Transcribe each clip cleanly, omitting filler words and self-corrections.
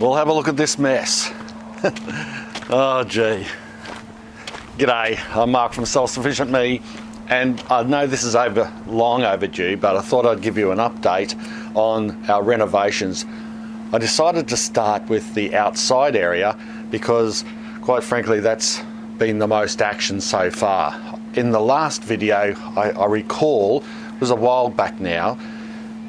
We'll have a look at this mess. Oh gee. G'day, I'm Mark from Self-Sufficient Me, and I know this is long overdue, but I thought I'd give you an update on our renovations. I decided to start with the outside area because, quite frankly, that's been the most action so far. In the last video, I recall, it was a while back now,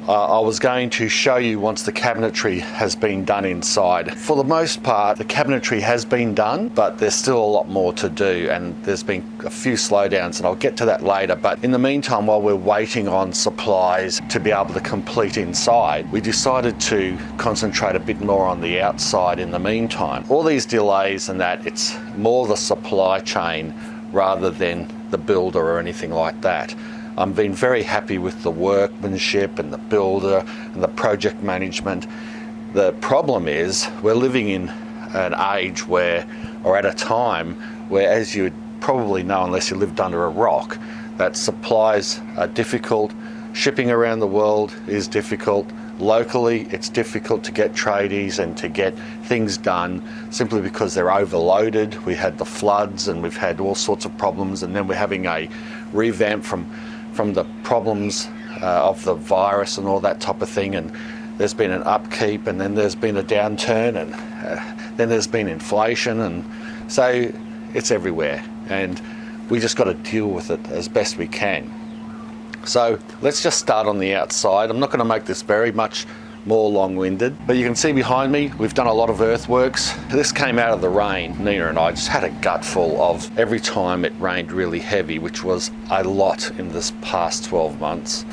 I was going to show you once the cabinetry has been done inside. For the most part, the cabinetry has been done, but there's still a lot more to do, and there's been a few slowdowns, and I'll get to that later. But in the meantime, while we're waiting on supplies to be able to complete inside, we decided to concentrate a bit more on the outside in the meantime. All these delays and that, it's more the supply chain rather than the builder or anything like that. I've been very happy with the workmanship and the builder and the project management. The problem is we're living in an age where, or at a time where, as you probably know unless you lived under a rock, that supplies are difficult, shipping around the world is difficult, locally it's difficult to get tradies and to get things done simply because they're overloaded. We had the floods and we've had all sorts of problems, and then we're having a revamp from the problems of the virus and all that type of thing, and there's been an upkeep, and then there's been a downturn, and then there's been inflation, and so it's everywhere, and we just got to deal with it as best we can. So let's just start on the outside. I'm not going to make this very much more long-winded, but you can see behind me we've done a lot of earthworks. This came out of the rain. Nina and I just had a gutful of every time it rained really heavy, which was a lot in this past 12 months,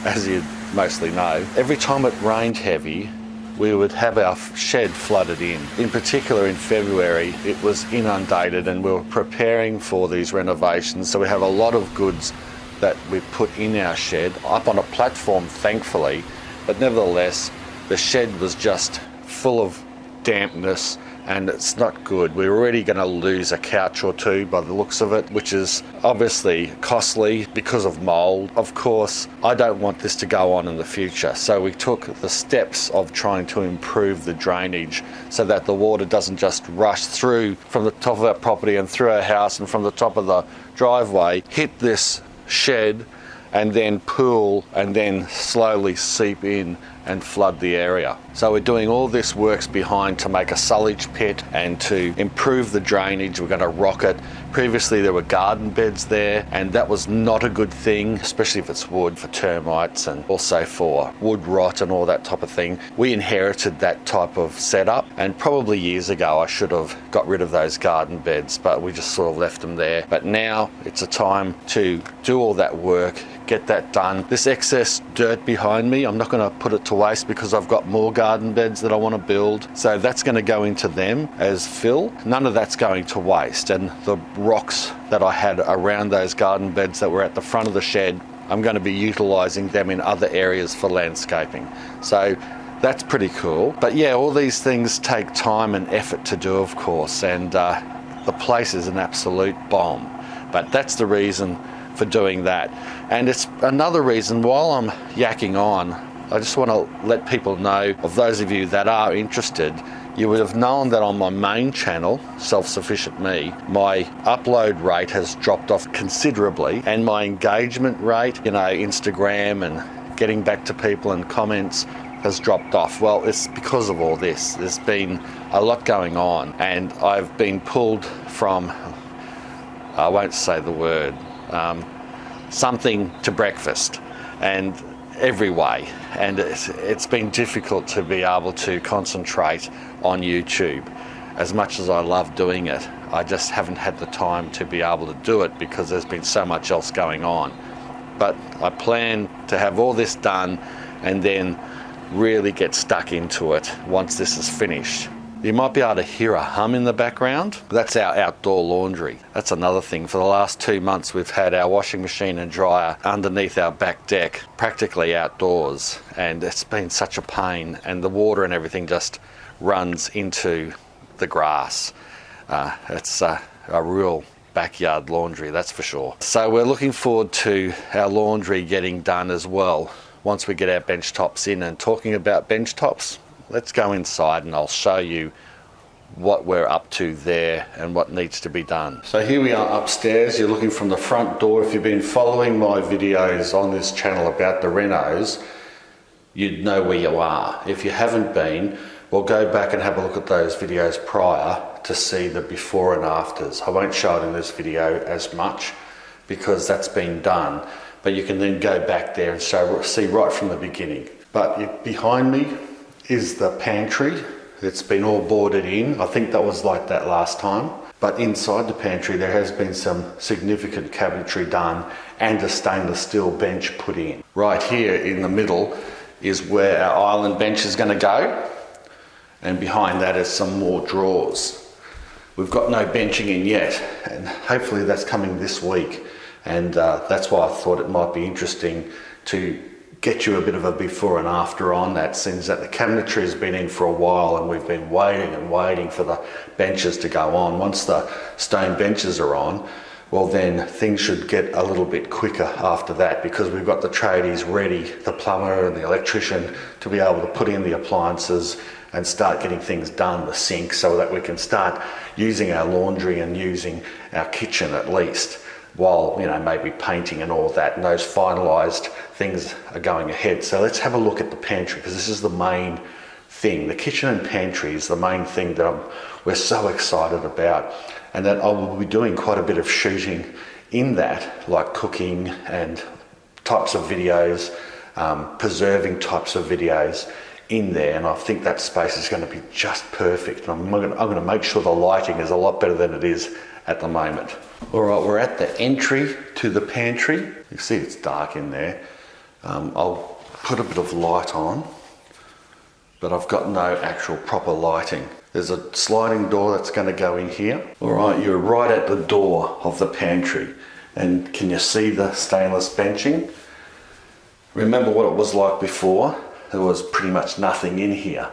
as you mostly know. Every time it rained heavy, we would have our shed flooded in. In particular in February, it was inundated, and we were preparing for these renovations, so we have a lot of goods that we put in our shed, up on a platform thankfully, but nevertheless, the shed was just full of dampness, and it's not good. We're already going to lose a couch or two by the looks of it, which is obviously costly because of mould. Of course, I don't want this to go on in the future, so we took the steps of trying to improve the drainage so that the water doesn't just rush through from the top of our property and through our house and from the top of the driveway, hit this shed, and then pool, and then slowly seep in and flood the area. So we're doing all this works behind to make a sullage pit and to improve the drainage. We're going to rock it. Previously there were garden beds there, and that was not a good thing, especially if it's wood, for termites and also for wood rot and all that type of thing. We inherited that type of setup, and probably years ago I should have got rid of those garden beds, but we just sort of left them there. But now it's a time to do all that work, get that done. This excess dirt behind me, I'm not going to put it to waste because I've got more garden beds that I want to build, so that's going to go into them as fill. None of that's going to waste, and the rocks that I had around those garden beds that were at the front of the shed, I'm going to be utilising them in other areas for landscaping. So that's pretty cool. But yeah, all these things take time and effort to do, of course, and the place is an absolute bomb. But that's the reason for doing that. And it's another reason, while I'm yakking on, I just want to let people know, of those of you that are interested, you would have known that on my main channel, Self-Sufficient Me, my upload rate has dropped off considerably, and my engagement rate, Instagram and getting back to people and comments, has dropped off. Well, it's because of all this. There's been a lot going on, and I've been pulled from, I won't say the word, something to breakfast, and every way, and it's been difficult to be able to concentrate on YouTube. As much as I love doing it, I just haven't had the time to be able to do it because there's been so much else going on. But I plan to have all this done and then really get stuck into it once this is finished. You might be able to hear a hum in the background. That's our outdoor laundry. That's another thing. For the last 2 months, we've had our washing machine and dryer underneath our back deck, practically outdoors, and it's been such a pain, and the water and everything just runs into the grass. It's a real backyard laundry, that's for sure. So we're looking forward to our laundry getting done as well once we get our bench tops in. And talking about bench tops, let's go inside and I'll show you what we're up to there and what needs to be done. So here we are upstairs. You're looking from the front door. If you've been following my videos on this channel about the renos, you'd know where you are. If you haven't been, well, go back and have a look at those videos prior to see the before and afters. I won't show it in this video as much because that's been done, but you can then go back there and see right from the beginning. But behind me is the pantry. It's been all boarded in. I think that was like that last time. But inside the pantry there has been some significant cabinetry done and a stainless steel bench put in. Right here in the middle is where our island bench is going to go, and behind that is some more drawers. We've got no benching in yet, and hopefully that's coming this week, and that's why I thought it might be interesting to get you a bit of a before and after on that, since that the cabinetry has been in for a while and we've been waiting and waiting for the benches to go on. Once the stone benches are on, well then things should get a little bit quicker after that, because we've got the tradies ready, the plumber and the electrician, to be able to put in the appliances and start getting things done, the sink, so that we can start using our laundry and using our kitchen at least, while, you know, maybe painting and all that, and those finalised things are going ahead. So let's have a look at the pantry, because this is the main thing. The kitchen and pantry is the main thing that we're so excited about, and that I will be doing quite a bit of shooting in that, like cooking and types of videos, preserving types of videos in there, and I think that space is going to be just perfect. And I'm going to make sure the lighting is a lot better than it is at the moment. All right, we're at the entry to the pantry. You see it's dark in there. I'll put a bit of light on, but I've got no actual proper lighting. There's a sliding door that's going to go in here. All right, you're right at the door of the pantry, and can you see the stainless benching? Remember what it was like before? There was pretty much nothing in here,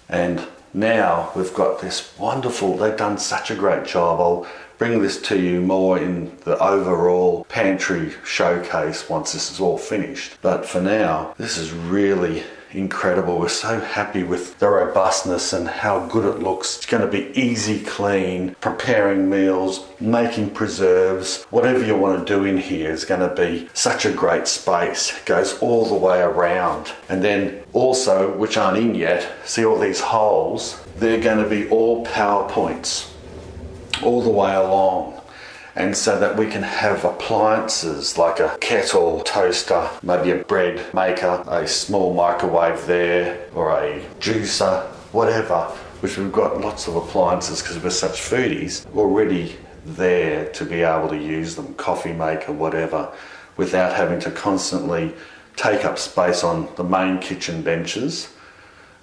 and now we've got this wonderful, they've done such a great job. I'll bring this to you more in the overall pantry showcase once this is all finished. But for now, this is really incredible. We're so happy with the robustness and how good it looks. It's going to be easy clean, preparing meals, making preserves, whatever you want to do in here is going to be such a great space. It goes all the way around. And then also, which aren't in yet, see all these holes, they're going to be all power points all the way along. And so that we can have appliances like a kettle, toaster, maybe a bread maker, a small microwave there, or a juicer, whatever, which we've got lots of appliances because we're such foodies already there to be able to use them, coffee maker, whatever, without having to constantly take up space on the main kitchen benches.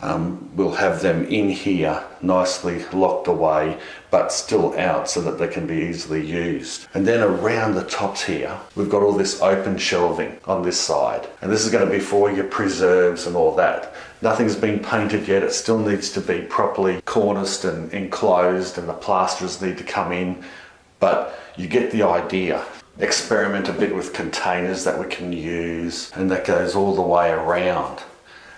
We'll have them in here nicely locked away, but still out so that they can be easily used. And then around the tops here, we've got all this open shelving on this side. And this is going to be for your preserves and all that. Nothing's been painted yet. It still needs to be properly corniced and enclosed, and the plasters need to come in. But you get the idea. Experiment a bit with containers that we can use, and that goes all the way around.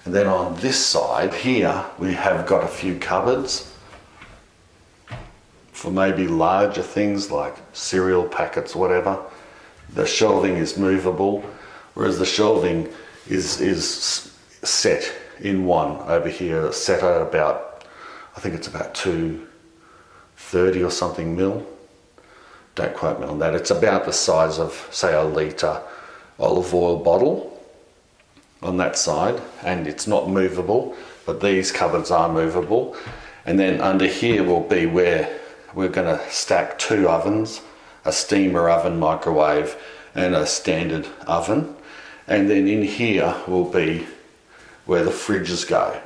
And then on this side here, we have got a few cupboards for maybe larger things like cereal packets, whatever. The shelving is movable, whereas the shelving is set in one over here, set at about, I think it's about 230 or something mil. Don't quote me on that. It's about the size of, say, a litre olive oil bottle on that side, and it's not movable, but these cupboards are movable. And then under here will be where we're going to stack 2 ovens, a steamer oven, microwave, and a standard oven. And then in here will be where the fridges go.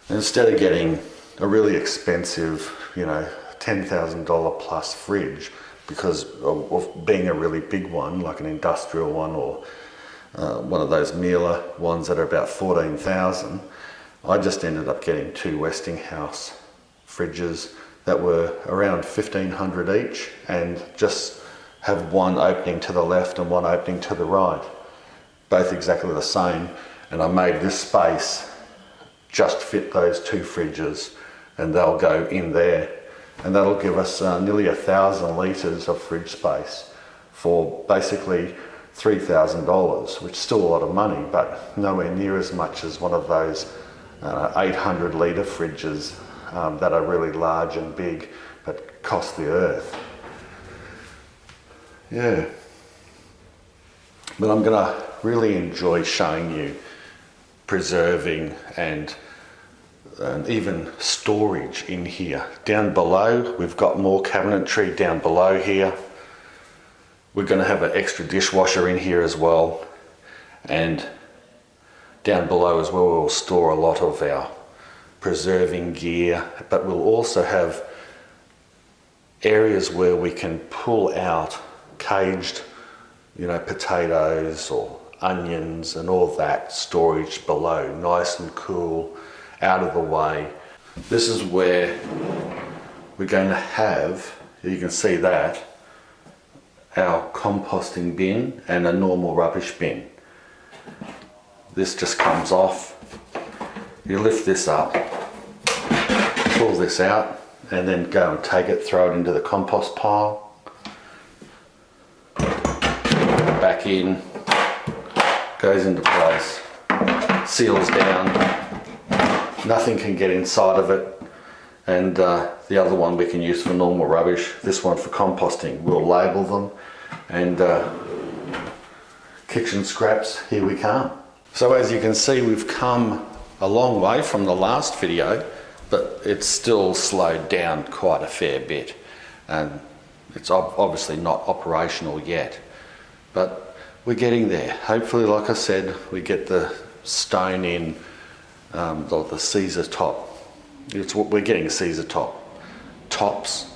And instead of getting a really expensive, you know, $10,000 plus fridge, because of being a really big one, like an industrial one, or one of those Miele ones that are about 14,000, I just ended up getting 2 Westinghouse fridges that were around 1,500 each, and just have one opening to the left and one opening to the right, both exactly the same. And I made this space just fit those 2 fridges, and they'll go in there, and that'll give us nearly 1,000 litres of fridge space for basically $3,000, which is still a lot of money, but nowhere near as much as one of those 800 litre fridges that are really large and big but cost the earth. Yeah, but I'm gonna really enjoy showing you preserving and even storage in here. Down below, we've got more cabinetry down below here. We're going to have an extra dishwasher in here as well, and down below as well we'll store a lot of our preserving gear, but we'll also have areas where we can pull out caged, potatoes or onions and all that storage below, nice and cool, out of the way. This is where we're going to have, you can see that, our composting bin and a normal rubbish bin. This just comes off. You lift this up, pull this out, and then go and take it, throw it into the compost pile. Back in, goes into place, seals down, nothing can get inside of it, and the other one we can use for normal rubbish, this one for composting. We'll label them, and kitchen scraps, here we come. So as you can see, we've come a long way from the last video, but it's still slowed down quite a fair bit, and it's obviously not operational yet, but we're getting there. Hopefully, like I said, we get the stone in, the Caesar top. We're getting Caesar tops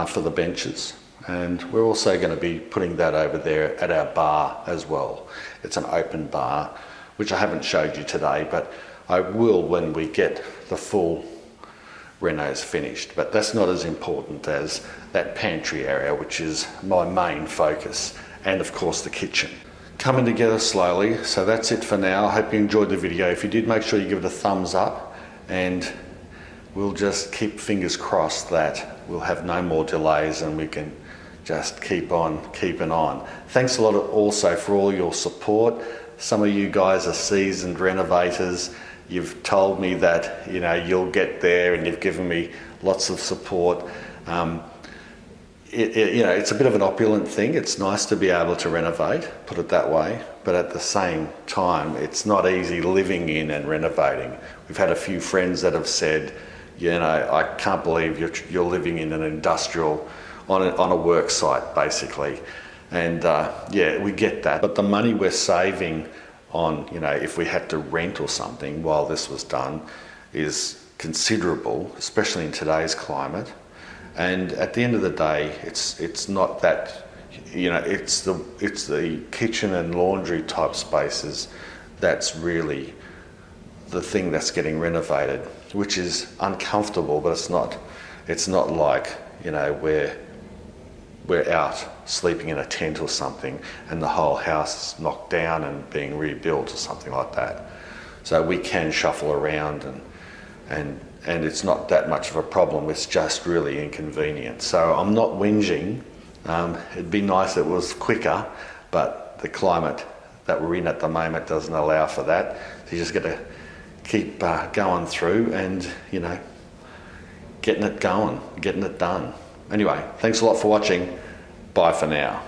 for the benches, and we're also going to be putting that over there at our bar as well. It's an open bar, which I haven't showed you today, but I will when we get the full renos finished. But that's not as important as that pantry area, which is my main focus, and of course the kitchen. Coming together slowly, so that's it for now. I hope you enjoyed the video. If you did, make sure you give it a thumbs up, and we'll just keep fingers crossed that we'll have no more delays and we can just keep on keeping on. Thanks a lot also for all your support. Some of you guys are seasoned renovators. You've told me that you'll get there, and you've given me lots of support. It's a bit of an opulent thing. It's nice to be able to renovate, put it that way, but at the same time, it's not easy living in and renovating. We've had a few friends that have said, I can't believe you're living in an industrial, on a work site, basically. And yeah, we get that. But the money we're saving on, if we had to rent or something while this was done, is considerable, especially in today's climate. And at the end of the day, it's not that, it's the kitchen and laundry type spaces that's really the thing that's getting renovated, which is uncomfortable, but it's not like, we're out sleeping in a tent or something and the whole house is knocked down and being rebuilt or something like that. So we can shuffle around and it's not that much of a problem. It's just really inconvenient. So I'm not whinging. It'd be nice if it was quicker, but the climate that we're in at the moment doesn't allow for that. So you just got to keep going through and, getting it going, getting it done. Anyway, thanks a lot for watching. Bye for now.